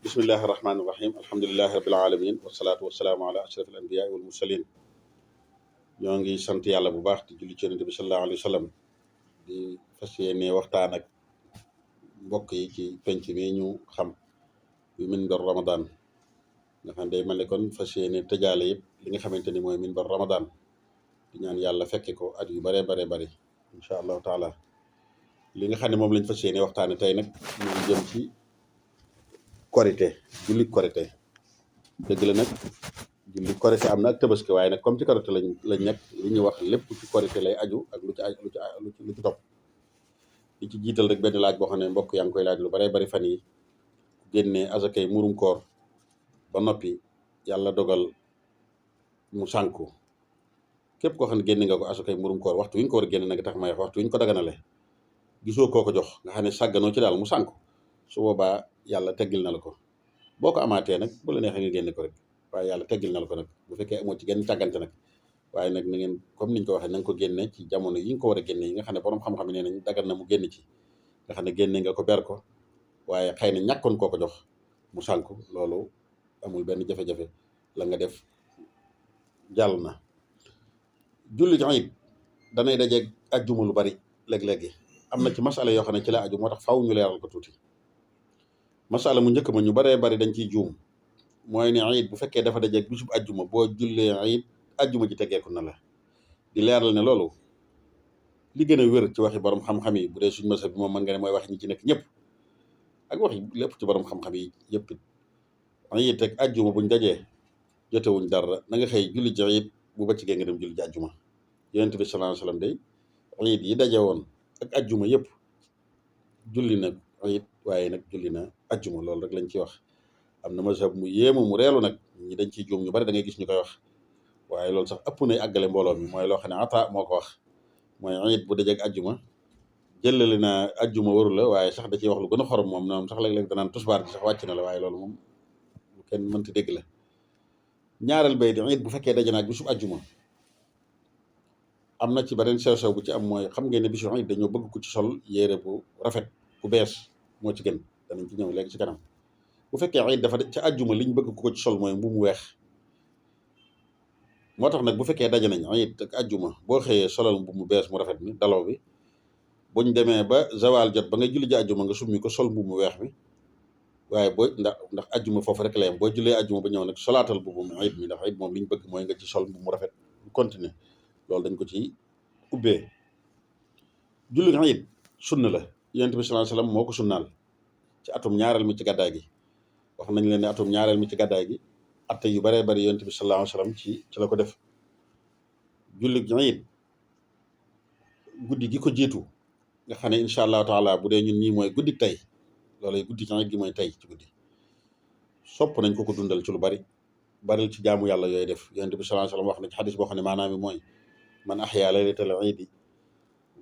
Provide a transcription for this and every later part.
bismillahi irrahmani irrahim alhamdulilahi rabbil alamin wasalaatu wasalaamu ala ashraf al anbiya wal mursalin ñoo ngi sant yàlla bu baax di julli ci yonent bi sallallahu alayhi wa sallam di fas yéene waxtaan ak mbokk yi ci penc mi ñu xam yu minbar ramadan nga xam day mel ne kon fas yéene tëjaale yëpp li nga xamante ni mooy minbar ramadan di ñaan yàlla fekke ko at yu baree baree bari incha allahu taala li nga xam ne moom lañ fas yéene waxtaane tey nag ñu ngi jëm ci korite julli korite dëgg la nag julli korite am na ak tabaski waaye nag comme ci korite lañ nekk li ñuy wax lépp ci korite lay aju ak lu ci topp li ci jiital rek benn laaj boo xam ne mbokk yaa ngi koy laaj lu baree bari fan yi génnee azakay murum koor ba noppi yàlla dogal mu sànku képp koo xam ne génne nga ko azakay murum koor waxtu wi ñu ko war a génne nag tax may wax waxtu wi ñu ko daganale gisoo koo ko jox nga xam ne sàgganoo ci daal mu sànku su boobaa yàlla teggil na la ko boo ko amaatee nag bu la neexee nga génne ko rek waaye yàlla teggil na la ko nag bu fekkee amoo ci genn càggante nag waaye nag na ngeen comme niñ ko waxee na nga ko génne ci jamono yi nga ko war a génne yi nga xam ne borom xam-xam nee nañ dagan na mu génn ci nga xam ne génne nga ko ber ko waaye xëy na ñàkkoon koo ko jox mu sànku loolu amul benn jafe-jafe la nga def jàll na. julli ci it danay dajeeg ajjuma lu bari léeg-léegi am na ci masala yoo xam ne ci la aju moo tax faaw ñu leeral ko tuuti. masala mu njëkk ma ñu baree bari dañ ciy juum mooy ne ayit bu fekkee dafa dajeeg bisub ajjuma boo jullee ayit ajjuma ji teggeeku na la di leeral ne loolu li gën a wér ci waxi borom xam-xam yi bu dee suñ masa bi moom mën nga ne mooy wax ñi ci nekk ñëpp ak waxi lépp ci borom xam-xam yi yëpp it ayit ak ajjuma buñ dajee jotewuñ dara na nga xëy julli ci ayit bu ba ci gee nga dem julli ci ajjuma yonent bi sallallahu alayhi wasallam day ayit yi daje woon ak ajjuma yëpp julli na ayit waaye nag julli na ajjuma loolu rek lañ ci wax am na mazhab mu yéemu mu reelu nag ñi dañ ciy juum ñu bari da ngay gis ñu koy wax waaye loolu sax ëpp nay àggale mbooloo mi mooy loo xam ne ata moo ko wax mooy ayit bu dajeeg ajjuma jëlali na ajjuma waru la waaye sax da ciy wax lu gën a xorom moom sax léeg-léeg danaan tusbaar bi sax wàcc na la waaye loolu moom kenn mënta dégg la ñaareel bay di ayit bu fekkee daje naag bisub ajjuma am na ci beneen sew-sew bu ci am mooy xam ngeen ne bisu ayit dañoo bëgg ko ci sol yére bu rafet bu bees moo ci gën danañ ci ñëw léegi ci kanam bu fekkee ayit dafa ca àjjuma liñ bëgg ko ci sol mooy mbumu weex moo tax nag bu fekkee daje nañ ayit ak àjjuma boo xëyee solal mbumu bees mu rafet mi daloo bi buñ demee ba zawal jot ba nga julli ji àjjuma nga summi ko sol mbumu weex mi waaye boo ndax àjjuma foofu rek la yem boo jullee àjjuma ba ñëw nag solaatal mbumu ayit mi ndax ayit moom liñ bëgg mooy nga ci sol mbumu rafet continuer loolu dañ ko ci ubbee julli ayit sunna la yonent bi sallallahu alayhi wasallam moo ko sunnaal ci atum ñaareel mi ci gàddaay gi wax nañ leen ne atum ñaareel mi ci gàddaay gi atte yu baree bari yonent bi sallallahu alayhi wasallam ci la ko def julli it guddi gi ko jiitu nga xam ne incha allahu taala bu dee ñun ñii mooy guddi tey loolu guddi it gi mooy tey ci guddi sopp nañ ko dundal ci lu baril ci jaamu yàlla yooyu def yonent bi sallallahu alayhi wasallam wax na ci xadis boo xam ne maanaam mi mooy man ahya laylatal iidi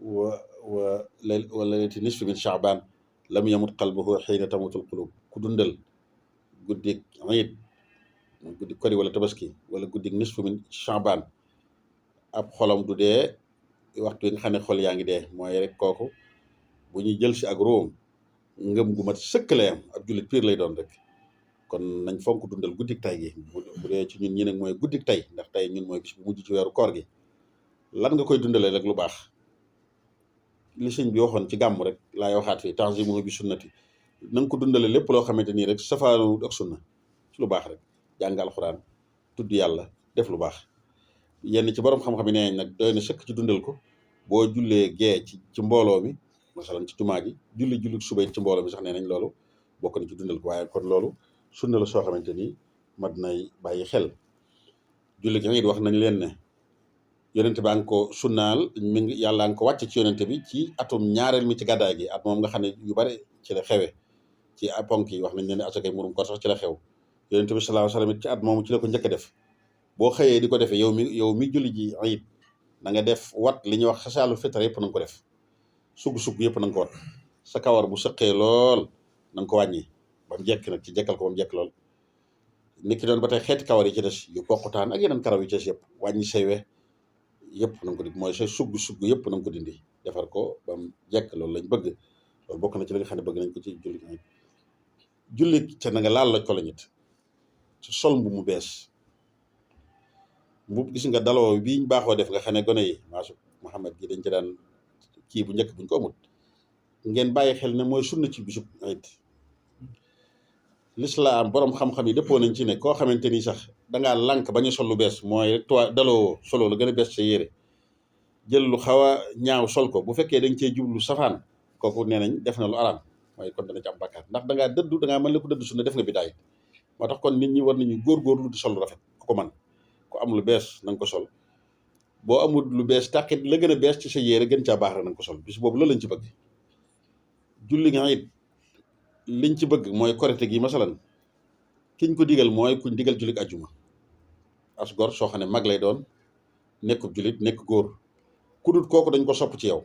wa laylati nisfi min sha'ban lam yamut qalbuhu xiina tamutul qulub ku dundal guddik iid guddik kori wala tabaski wala guddik nisfu min sha'ban ab xolam du dee waxtu yi nga xam ne xol yaa ngi dee mooy rek kooku bu ñuy jël si ak róom ngëm gu mat sëkk lay am ab jullit piir lay doon rek kon nañ fonk dundal guddik tay gi bu dee ci ñun ñi nag mooy guddik tay ndax tey ñun mooy bis bu mujj ci weeru koor gi lan nga koy dundalee rek lu baax li sëñ bi waxoon ci gàmm rek laay waxaat fii tanzimuhu bi sunnati na nga ko dundale lépp loo xamante nii rek safaanu ak sunna ci lu baax rek jàng alxuraan tudd yàlla def lu baax yenn ci borom xam-xam yi nee nañ nag doy na sëkk ci dundal ko boo jullee gee ci mbooloo mi masalan ci jumaa gi julli suba ci mbooloo mi sax nee nañ loolu bokk na ci dundal ko waaye kon loolu sunna la soo xamante ni mat nay bàyyi xel julli gi it wax nañ leen ne yonente baa ngi ko sunnaal mi ngi yàlla nga ko wàcc ci yonente bi ci atum ñaareel mi ci gàddaay gi at moom nga xam ne yu bare ci la xewe ci ponk yi wax nañ leen ne asakay murum koor sax ci la xew yonente bi sallallahu alayhi wasallam ci at moomu ci la ko njëkk a def boo xëyee di ko defee yow mi julli ji ayit na nga def wat li ñuy wax xasaalu fitar yëpp na nga ko def sugg yëpp na nga ko wat sa kawar bu sëqee lool na nga ko wàññi ba mu jekk nag ci jekkal ko ba mu jekk lool nit ki doon ba tey xeeti kawar yi ci des yu bokkutaan ak yeneen karaw yi ci des yëpp wàññi say we yëpp na nga ko dindi mooy say sugg yëpp na nga ko dindi defar ko ba mu jekk loolu lañ bëgg loolu bokk na ci li nga xam ne bëgg nañ ko ci julli julli ca na nga laal loj ko la ñit sol mbu mu bees mbubb gis nga daloo biñ baaxoo def nga xam ne gone yi maasu Muhammad gi dañ ci daan kii bu njëkk buñ ko amut ngeen bàyyi xel ne mooy sunna ci bisub it lislaam borom xam-xam yi dëppoo nañ ci ne koo xamante ni sax dangaa lànk bañu sol lu bees mooy rek daloo solo la gën a bees sa yére jël lu xaw a ñaaw sol ko bu fekkee dañ cee jublu safaan kooku nee nañ def na lu araam mooy kon dana ci am bàkkaar ndax dangaa dëddu dangaa mën la ko dëddu sunna def nga bidaay moo tax kon nit ñi war nañu góorgóorlu di sol lu rafet ku ko man ku am lu bees na nga ko sol boo amul lu bees tàqit la gën a bees ci sa yére gën caa baax rek na nga ko sol bis boobu loolu lañ ci bëgg julli nga it liñ ci bëgg mooy korite gi masalan kiñ ko digal mooy kuñ digal jullit ajjuma as gor soo xam ne mag lay doon nekk jullit nekk góor ku dut kooku dañ ko sopp ci yow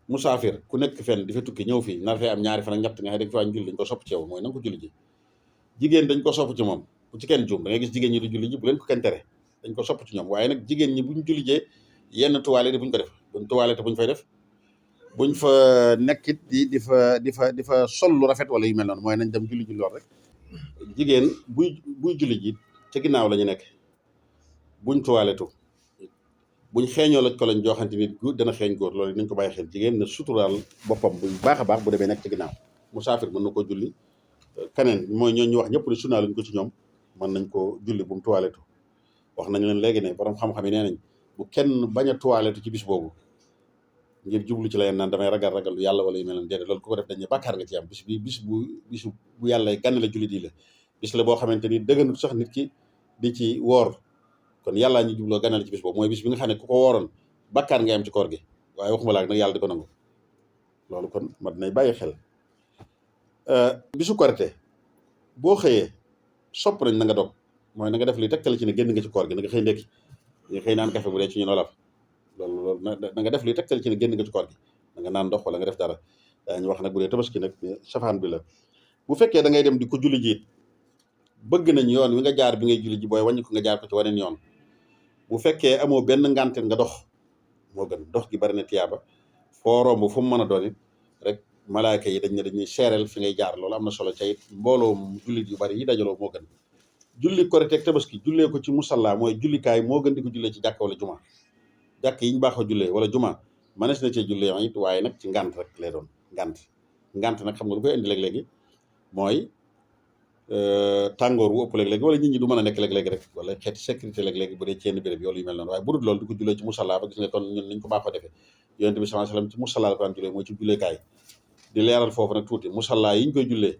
musaafir ku nekk fenn di fa tukki ñëw fii nar fee am ñaari fan ak ñett nga xam ne dañ fa julli dañ ko sopp ci yow mooy na nga ko julli ji jigéen dañ ko sopp ci moom bu ci kenn juum da ngay gis jigéen ñi di julli ji bu leen ko kenn tere dañ ko sopp ci ñoom waaye nag jigéen ñi buñ julli jee yenn tuwaale buñ ko def buñ tuwaale te buñ fay def buñ fa nekkit di fa sol lu rafet wala yu mel noonu mooy nañ dem julli ji lool rek jigéen buy julli ji ca ginnaaw la ñu nekk buñ tuwaaletu buñ xeeñoo laj ko lañ joxante nit gu dana xeeñ góor loolu nañ ko bàyyi xel jigéen na suturaal boppam bu baax a baax bu demee nekk ci ginnaaw musaafir mën na ko julli keneen mooy ñooñu ñu wax ñëpp ne sunaa lañ ko ci ñoom mën nañ ko julli bu mu tuwaaletu wax nañ leen léegi ne borom xam-xam yi nee nañ bu kenn bañ a tuwaaletu ci bis boobu ngir jublu ci la yeen naan damay ragal lu yàlla wala yu mel noonu déedéet loolu ku ko def dañ ne bàkkaar nga ci am bis bu yàlla gànn la jullit yi la bis la boo xamante ni dëgganut sax nit ki di ci woor kon yàllaa ñu jubloo gànnal ci bis boobu mooy bis bi nga xam ne ku ko wooroon bàkkaar ngay am ci koor gi waaye waxuma laak nag yàlla di ko nangu loolu kon mat nay bàyyi xel bisu korite boo xëyee sopp nañ na nga dog mooy na nga def li tegtal ci ne génn nga ci koor gi na nga xëy ndekki nga xëy naan café bu dee ci ñun wolof loolu na nga def li tegtal ci ne génn nga ci koor gi na nga naan ndox wala nga def dara daañu wax nag bu dee tabaski nag safaan bi la bu fekkee da ngay dem di ko julli jiit bëgg nañ yoon wi nga jaar bi ngay julli ji booy wàññi ko nga jaar ko ci waneen yoon bu fekkee amoo benn ngànte nga dox moo gën dox gi bari na tiyaaba foo romb fu mu mën a doon it rek malaaka yi dañ ne dañuy seereel fi ngay jaar loolu am na solo ca it mbooloo jullit yu bari yi dajaloo moo gën julli korite ak tabaski jullee ko ci musalla mooy jullikaay moo gën di ko jullee ci jàkk wala juma jàkk yi ñu baaxoo jullee wala juma mënees na cee jullee it waaye nag ci ngànt rek lay doon ngànt nag xam nga lu koy indi léeg-léegi mooy tàngoor wu ëpp léeg-léegi wala nit ñi du mën a nekk léeg-léegi rek wala xeeti sécurité léeg-léegi bu dee ci yenn béréb yoolu yu mel noonu waaye bu dul loolu di ko jullee ci musalla ba gis nga kon ñun niñ ko baaxoo defee yonent bi sallallahu alayhi wasallam ci musalla la ko daan jullee mooy ci julleekaay di leeral foofu nag tuuti musalla yi ñu koy jullee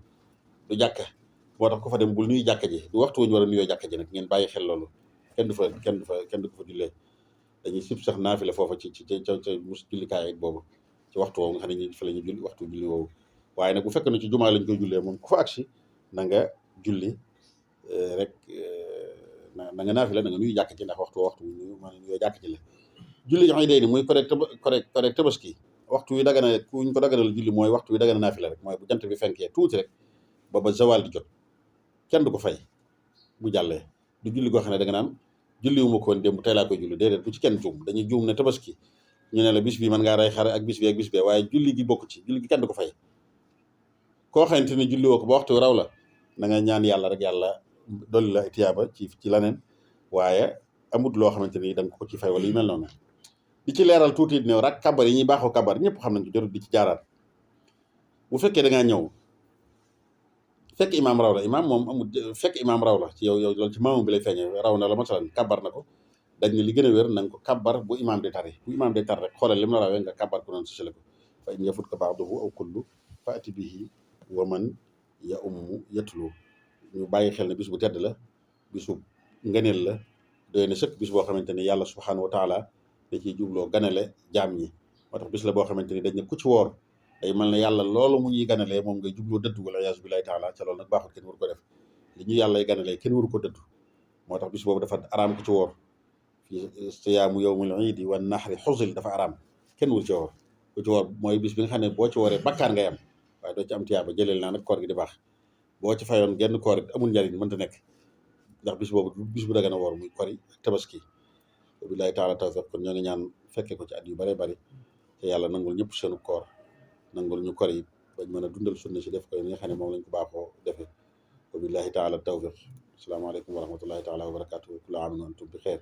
du jàkka moo tax ku fa dem bul nuyu jàkka ji du waxtu wuñu war a nuyoo jàkka ji nag ngeen bàyyi xel loolu kenn du ko fa jullee dañuy sib sax naafila foofa ci mus jullikaay boobu ci waxtu woowu nga xam ne ñi fa la ñu julli waxtu julli woowu waaye nag bu fekk na ci jumaa lañ koy jullee moom ku fa agsi na nga julli rek na nga naafila na nga nuyu jàkk ji ndax waxtu maanaam nuyoo jàkk ji la julli yi day ni muy correct tabaski waxtu wi dagana kuñ ko daganal julli mooy waxtu wi dagana naafila rek mooy bu jant bi fenkee tuuti rek ba zawal di jot kenn du ko fay bu jàllee du julli goo xam ne da nga naan julli wu ma ko woon démb tey laa koy julli déedéet bu ci kenn juum dañuy juum ne tabaski ñu ne la bis bi mën ngaa rey xar ak bis bi waaye julli gi bokk ci julli gi kenn du ko fay koo xamante ne julli woo ko ba waxtu raw la na nga ñaan yàlla rek yàlla dolli la tiyaaba ci laneen waaye amut loo xamante ni da nga ko ci fay wala yu mel noonu di ci leeral tuuti ne rak kabar yi ñuy baaxoo kabar ñëpp xam nañ ko jarul di ci jaaraat bu fekkee da ngaa ñëw fekk imaam raw la imaam moom amul fekk imaam raw la ci yow loolu ci maamam bi lay feeñee raw na la masalan kabar na ko dañ ne li gën a wér na nga ko kabar bu imaam di tari bu imaam di tar rek xoolal lim la rawee nga kabar ko noonu sosale ko fa in yafut ko ba'duhu aw kullu fa ati bihi wa man ya ummu yatlu ñu bàyyi xel ne bis bu tedd la bisu ngëneel la doy na sëkk bis boo xamante ne yàlla subhanahu wa taala da ciy jubloo ganale jaam ñi moo tax bis la boo xamante ni dañ ne ku ci woor day mel ne yàlla loolu mu ñuy ganalee moom ngay jubloo dëddu wala yaasu billahi taala ca loolu nag baaxul kenn waru ko def li ñu yàlla ganalee kenn waru ko dëddu moo tax bis boobu dafa araam ku ci woor fi siyaamu yawmil iidi wan nahri xusil dafa araam kenn waru ci woor ku ci woor mooy bis bi nga xam ne boo ci wooree bakkaar ngay am waaye doo ci am tiyaaba jëleel naa nag koor gi di baax boo ci fayoon genn koor it amul njariñ mënta nekk ndax bis boobu bis bu dagan a woor muy kori ak tabaski billahi taala tawfiq kon ñoo ngi ñaan fekke ko ci at yu bare bari te yàlla nangul ñëpp seenu koor nangul ñu kori bañ mën a dundal sunna si def ko ni nga xam ne moom lañ ko baaxoo defee wa billahi taala tawfiq asalaamaaleykum wa rahmatullahi taala wa barakatuhu kullu aamin wa antum bi xeer